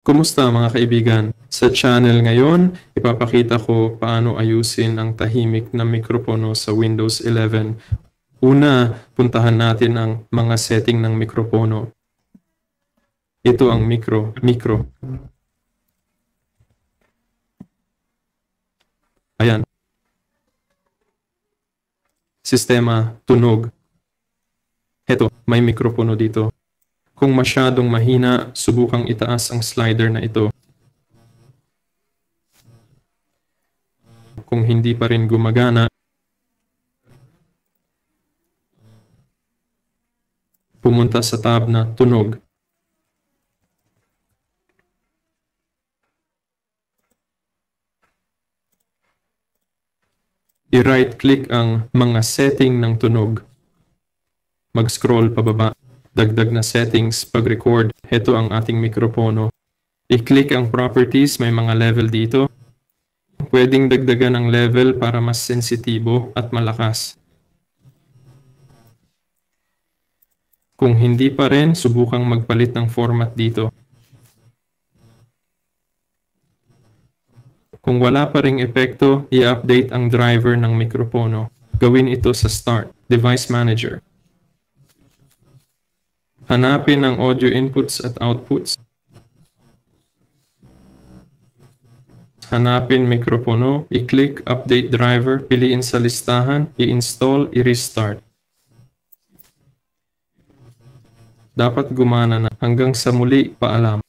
Kumusta mga kaibigan? Sa channel ngayon, ipapakita ko paano ayusin ang tahimik na mikropono sa Windows 11. Una, puntahan natin ang mga setting ng mikropono. Ito ang micro. Ayan. Sistema, tunog. Ito, may mikropono dito. Kung masyadong mahina, subukang itaas ang slider na ito. Kung hindi pa rin gumagana, pumunta sa tab na tunog. I-right-click ang mga setting ng tunog. Mag-scroll pababa. Dagdag na settings pag-record. Ito ang ating mikropono. I-click ang properties, may mga level dito. Pwedeng dagdagan ang level para mas sensitibo at malakas. Kung hindi pa rin, subukang magpalit ng format dito. Kung wala pa ring epekto, i-update ang driver ng mikropono. Gawin ito sa Start, Device Manager. Hanapin ang audio inputs at outputs. Hanapin mikropono, i-click Update Driver, piliin sa listahan, i-install, i-restart. Dapat gumana na. Hanggang sa muli, paalam.